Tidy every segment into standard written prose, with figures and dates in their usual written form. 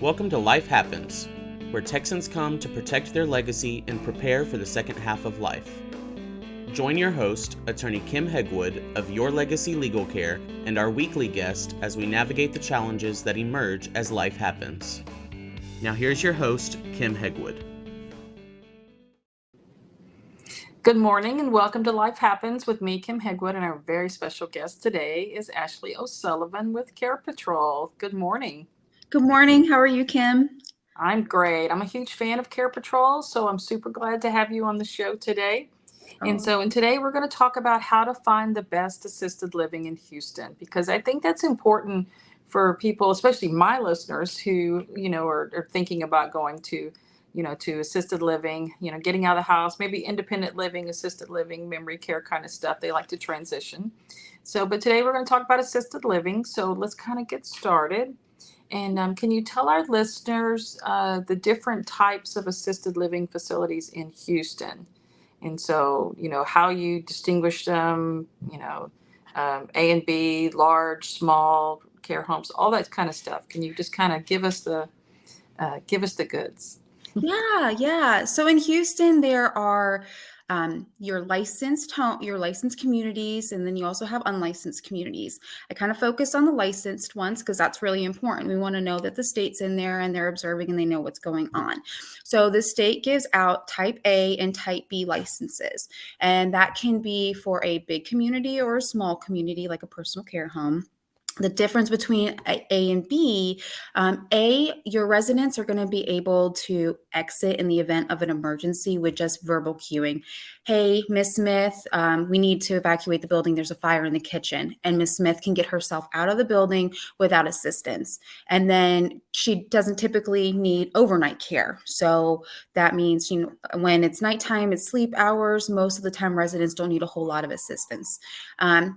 Welcome to Life Happens, where Texans come to protect their legacy and prepare for the second half of life. Join your host, Attorney Kim Hegwood of Your Legacy Legal Care, and our weekly guest as we navigate the challenges that emerge as life happens. Now here's your host, Kim Hegwood. Good morning and welcome to Life Happens with me, Kim Hegwood, and our very special guest today is Ashley O'Sullivan with Care Patrol. Good morning. Good morning. How are you, Kim? I'm great. I'm a huge fan of Care Patrol, so I'm super glad to have you on the show today. And today we're going to talk about how to find the best assisted living in Houston, because I think that's important for people, especially my listeners who, are thinking about going to assisted living, getting out of the house, maybe independent living, assisted living, memory care kind of stuff. They like to transition. But today we're going to talk about assisted living. So let's kind of get started. And can you tell our listeners the different types of assisted living facilities in Houston? And so, how you distinguish them, A and B, large, small, care homes, all that kind of stuff. Can you just kind of give us the goods? Yeah. So in Houston, there are your licensed communities, and then you also have unlicensed communities. I kind of focus on the licensed ones because that's really important. We want to know that the state's in there and they're observing and they know what's going on. So the state gives out type A and type B licenses, and that can be for a big community or a small community like a personal care home. The difference between A and B, your residents are going to be able to exit in the event of an emergency with just verbal cueing. Hey, Miss Smith, we need to evacuate the building. There's a fire in the kitchen. And Miss Smith can get herself out of the building without assistance. And then she doesn't typically need overnight care. So that means, when it's nighttime, it's sleep hours. Most of the time, residents don't need a whole lot of assistance.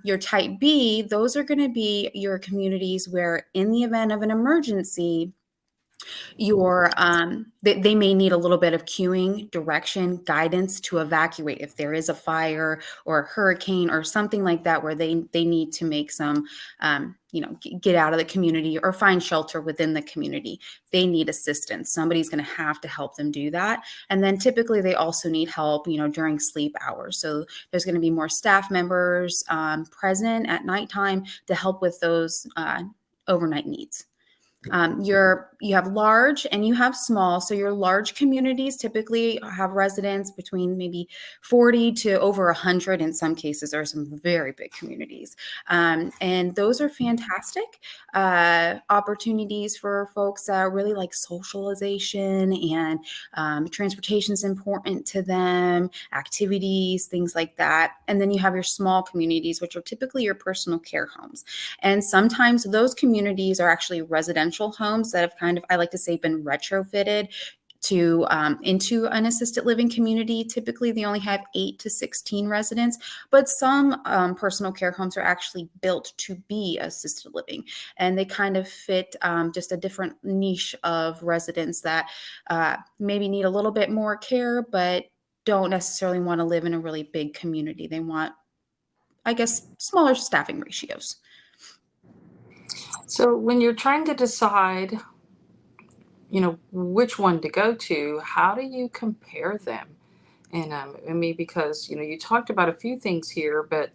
Your type B, those are going to be your communities where in the event of an emergency, they may need a little bit of cueing, direction, guidance to evacuate if there is a fire or a hurricane or something like that, where they need to make some, get out of the community or find shelter within the community. They need assistance. Somebody's going to have to help them do that. And then typically they also need help, during sleep hours. So there's going to be more staff members present at nighttime to help with those overnight needs. You have large and you have small. So your large communities typically have residents between maybe 40 to over 100. In some cases, there are some very big communities. And those are fantastic opportunities for folks that really like socialization, and transportation is important to them, activities, things like that. And then you have your small communities, which are typically your personal care homes. And sometimes those communities are actually residential homes that have I like to say, been retrofitted to into an assisted living community. Typically, they only have 8 to 16 residents, but some personal care homes are actually built to be assisted living, and they kind of fit just a different niche of residents that maybe need a little bit more care, but don't necessarily want to live in a really big community. They want, I guess, smaller staffing ratios. So when you're trying to decide, which one to go to, how do you compare them? And because, you talked about a few things here, but,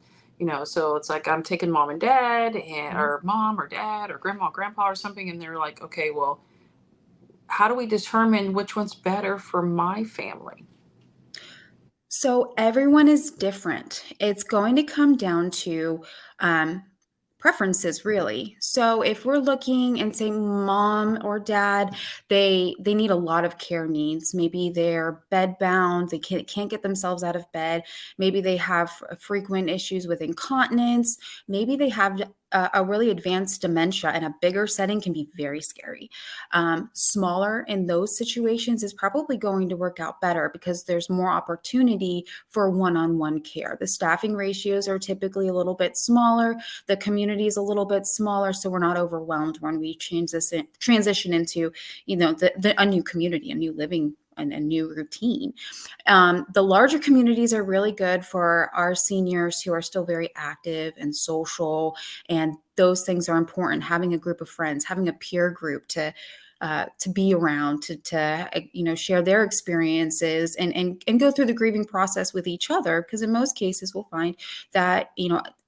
so it's like I'm taking mom and dad or mom or dad or grandma, grandpa or something. And they're like, okay, well, how do we determine which one's better for my family? So everyone is different. It's going to come down to preferences, really. So if we're looking and say mom or dad, they need a lot of care needs. Maybe they're bed bound, they can't get themselves out of bed. Maybe they have frequent issues with incontinence. Maybe they have a really advanced dementia, and a bigger setting can be very scary. Smaller in those situations is probably going to work out better because there's more opportunity for one-on-one care. The staffing ratios are typically a little bit smaller. The community is a little bit smaller, so we're not overwhelmed when we transition into, a new community, a new living and a new routine. The larger communities are really good for our seniors who are still very active and social, and those things are important. Having a group of friends, having a peer group to be around, to share their experiences and go through the grieving process with each other. Because in most cases, we'll find that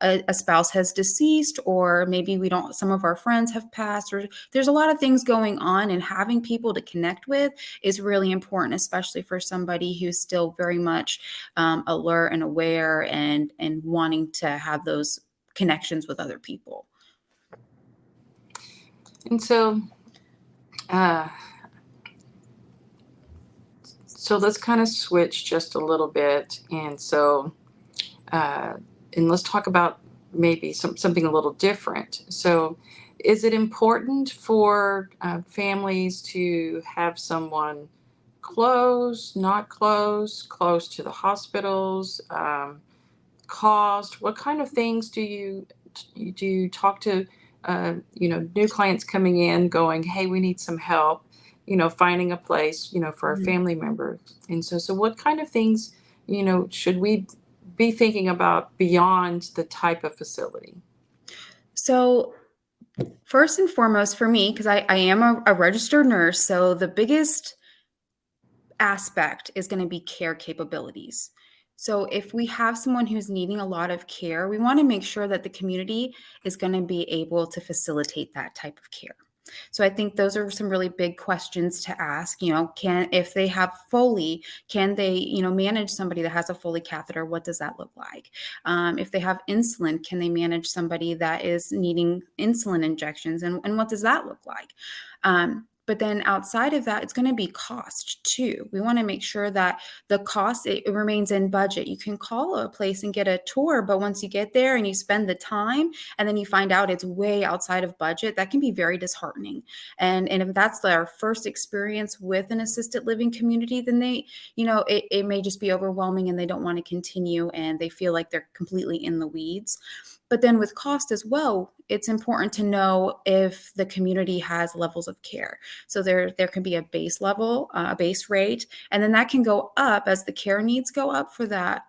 a spouse has deceased, or maybe some of our friends have passed, or there's a lot of things going on, and having people to connect with is really important, especially for somebody who's still very much alert and aware and wanting to have those connections with other people. And so let's kind of switch just a little bit. And let's talk about maybe something a little different. So is it important for families to have someone close, not close to the hospitals, cost? What kind of things do you talk to new clients coming in going, hey, we need some help, finding a place, for our family members. And so what kind of things, should we be thinking about beyond the type of facility? So first and foremost for me, because I am a registered nurse, so the biggest aspect is going to be care capabilities. So if we have someone who's needing a lot of care, we want to make sure that the community is going to be able to facilitate that type of care. So I think those are some really big questions to ask. If they have Foley, can they, manage somebody that has a Foley catheter? What does that look like? If they have insulin, can they manage somebody that is needing insulin injections? And what does that look like? But then outside of that, it's going to be cost too. We want to make sure that the cost, it remains in budget. You can call a place and get a tour, but once you get there and you spend the time and then you find out it's way outside of budget, that can be very disheartening. And if that's their first experience with an assisted living community, then it may just be overwhelming and they don't want to continue and they feel like they're completely in the weeds. But then with cost as well, it's important to know if the community has levels of care. So there can be a base level, a base rate, and then that can go up as the care needs go up for that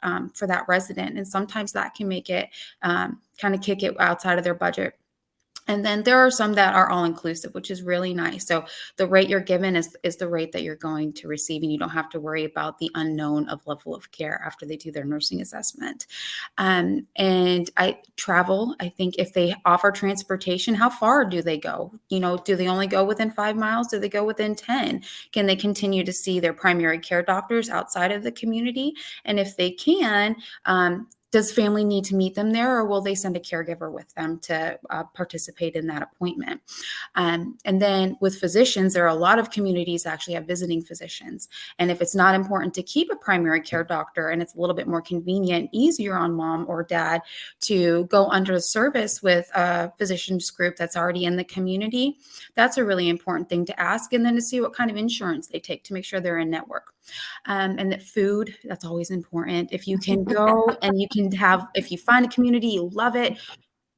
resident. And sometimes that can make it kind of kick it outside of their budget. And then there are some that are all inclusive, which is really nice. So the rate you're given is the rate that you're going to receive, and you don't have to worry about the unknown of level of care after they do their nursing assessment. And I think if they offer transportation, how far do they go? Do they only go within 5 miles? Do they go within 10? Can they continue to see their primary care doctors outside of the community? And if they can, does family need to meet them there, or will they send a caregiver with them to participate in that appointment? And then with physicians, there are a lot of communities that actually have visiting physicians. And if it's not important to keep a primary care doctor and it's a little bit more convenient, easier on mom or dad to go under the service with a physician's group that's already in the community, that's a really important thing to ask. And then to see what kind of insurance they take to make sure they're in network. And that food, that's always important. If you can go and if you find a community, you love it,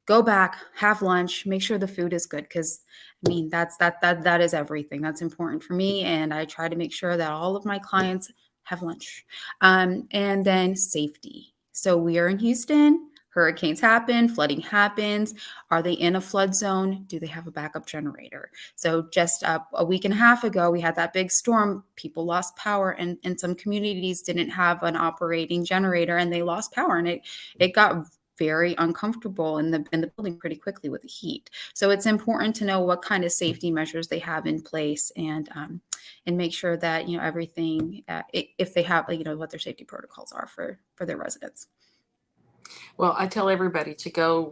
go back, have lunch, make sure the food is good. Because that is everything. That's important for me. And I try to make sure that all of my clients have lunch. And then safety. So we are in Houston. Hurricanes happen, flooding happens. Are they in a flood zone? Do they have a backup generator? So just a week and a half ago, we had that big storm. People lost power, and some communities didn't have an operating generator, and they lost power, and it got very uncomfortable in the building pretty quickly with the heat. So it's important to know what kind of safety measures they have in place, and make sure that everything, if they have what their safety protocols are for their residents. Well, I tell everybody to go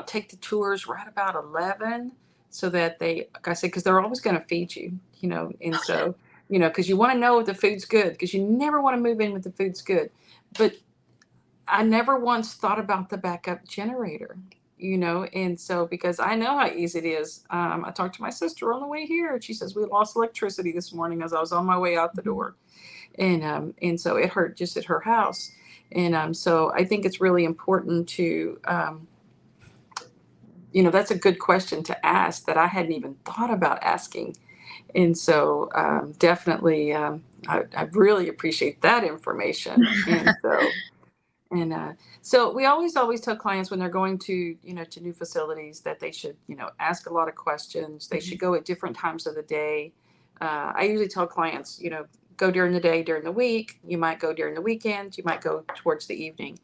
take the tours right about 11, so that like I said, because they're always going to feed you, and so, because you want to know if the food's good, because you never want to move in with the food's good. But I never once thought about the backup generator, and so, because I know how easy it is. I talked to my sister on the way here, and she says, we lost electricity this morning as I was on my way out the door. And so it hurt just at her house. And so I think it's really important to, that's a good question to ask that I hadn't even thought about asking. And so definitely, I really appreciate that information. And so, And so we always tell clients when they're going to, to new facilities that they should, ask a lot of questions. They should go at different times of the day. I usually tell clients, go during the day, during the week. You might go during the weekend. You might go towards the evening.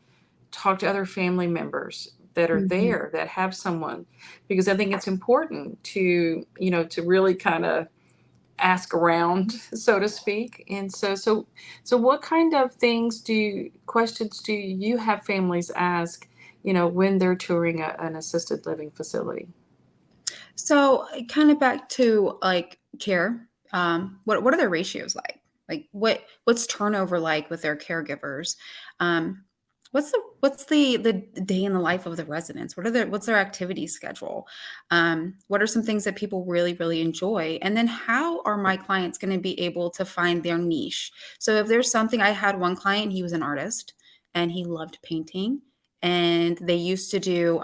Talk to other family members that are Mhm. there that have someone, because I think it's important to, to really kind of ask around, so to speak. And so what kind of questions do you have families ask, when they're touring an assisted living facility? So kind of back to like care. What are their ratios like? Like what's turnover like with their caregivers? Um, what's the day in the life of the residents? What's their activity schedule? What are some things that people really enjoy? And then how are my clients going to be able to find their niche? So if there's something, I had one client, he was an artist and he loved painting, and they used to do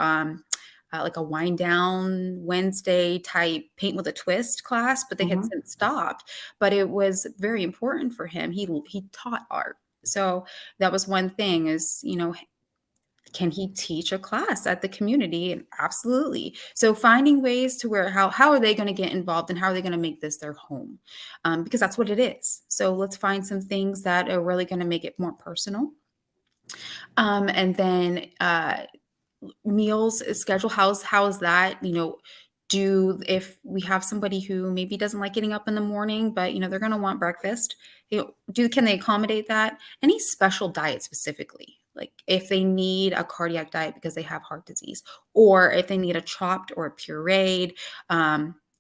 like a wind down Wednesday type paint with a twist class, but they had Hmm. since stopped. But it was very important for him. He taught art. So that was one thing is, can he teach a class at the community? And absolutely. So finding ways to where how are they going to get involved and how are they going to make this their home? Because that's what it is. So let's find some things that are really going to make it more personal. And then meals schedule, how is that, do if we have somebody who maybe doesn't like getting up in the morning, but they're going to want breakfast, can they accommodate that? Any special diet specifically, like if they need a cardiac diet because they have heart disease, or if they need a chopped or a pureed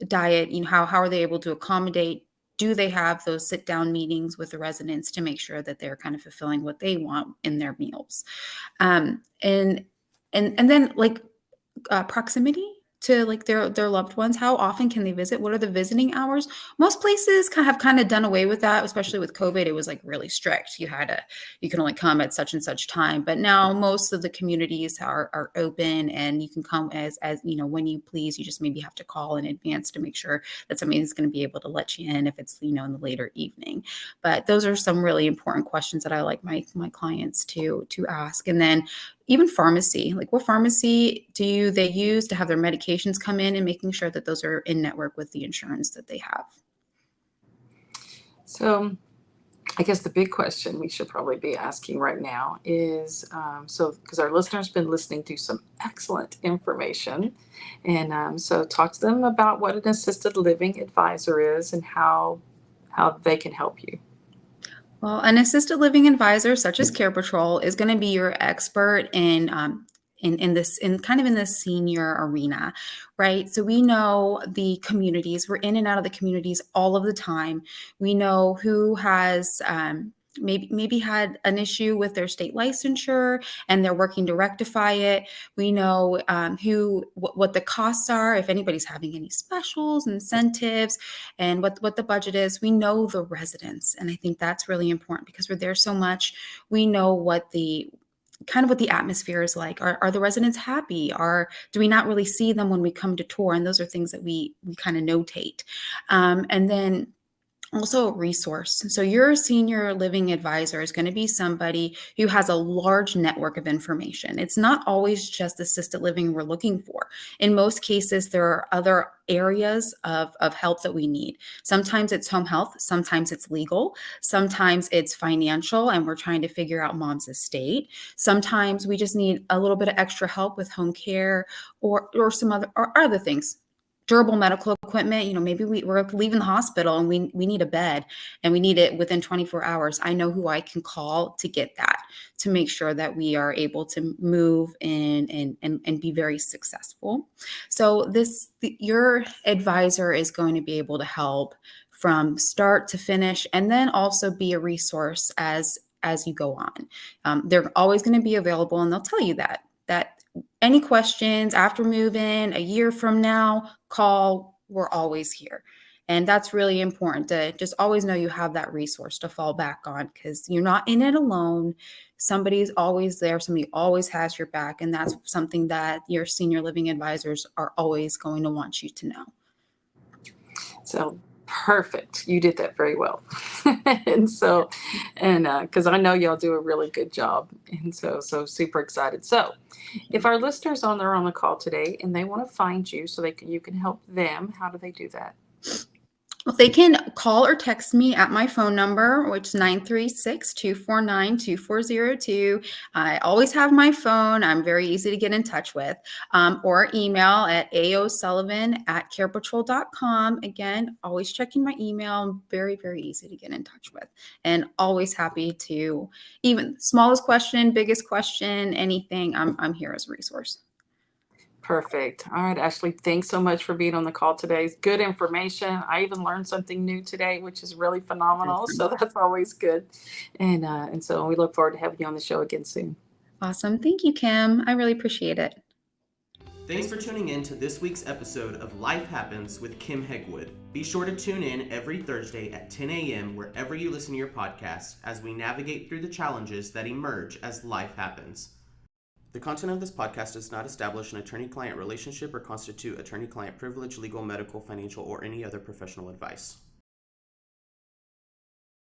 diet, how are they able to accommodate? Do they have those sit down meetings with the residents to make sure that they're kind of fulfilling what they want in their meals? And then like proximity to like their loved ones. How often can they visit? What are the visiting hours? Most places have kind of done away with that, especially with COVID. It was like really strict. You can only come at such and such time. But now most of the communities are open and you can come as when you please. You just maybe have to call in advance to make sure that somebody's going to be able to let you in if it's in the later evening. But those are some really important questions that I like my clients to ask. And then even pharmacy, like what pharmacy do they use to have their medications come in, and making sure that those are in network with the insurance that they have. So I guess the big question we should probably be asking right now is, so because our listeners been listening to some excellent information, and so talk to them about what an assisted living advisor is and how they can help you. Well, an assisted living advisor, such as Care Patrol, is going to be your expert in this in kind of in the senior arena, right? So we know the communities. We're in and out of the communities all of the time. We know who has maybe had an issue with their state licensure and they're working to rectify it. We know what the costs are, if anybody's having any specials, incentives, and what the budget is. We know the residents, and I think that's really important because we're there so much. We know what the atmosphere is like. Are the residents happy? Do we not really see them when we come to tour? And those are things that we kind of notate. And then also a resource. So your senior living advisor is going to be somebody who has a large network of information. It's not always just assisted living we're looking for. In most cases, there are other areas of help that we need. Sometimes it's home health, sometimes it's legal, sometimes it's financial, and we're trying to figure out mom's estate. Sometimes we just need a little bit of extra help with home care or some other things. Durable medical equipment, maybe we're leaving the hospital and we need a bed and we need it within 24 hours. I know who I can call to get that, to make sure that we are able to move in and be very successful. So your advisor is going to be able to help from start to finish, and then also be a resource as you go on. They're always going to be available, and they'll tell you that any questions after move-in, a year from now, call. We're always here. And that's really important, to just always know you have that resource to fall back on, because you're not in it alone. Somebody's always there. Somebody always has your back. And that's something that your senior living advisors are always going to want you to know. So perfect. You did that very well. And so, and because I know y'all do a really good job. And so super excited. So, if our listeners are on the call today and they want to find you so you can help them, how do they do that? Well, they can call or text me at my phone number, which is 936-249-2402. I always have my phone. I'm very easy to get in touch with. Or email at aosullivan@carepatrol.com. Again, always checking my email. Very, very easy to get in touch with. And always happy to, even smallest question, biggest question, anything, I'm here as a resource. Perfect. All right, Ashley, thanks so much for being on the call today. Good information. I even learned something new today, which is really phenomenal. Awesome. So that's always good. And so we look forward to having you on the show again soon. Awesome. Thank you, Kim. I really appreciate it. Thanks for tuning in to this week's episode of Life Happens with Kim Hegwood. Be sure to tune in every Thursday at 10 a.m. wherever you listen to your podcast as we navigate through the challenges that emerge as life happens. The content of this podcast does not establish an attorney-client relationship or constitute attorney-client privilege, legal, medical, financial, or any other professional advice.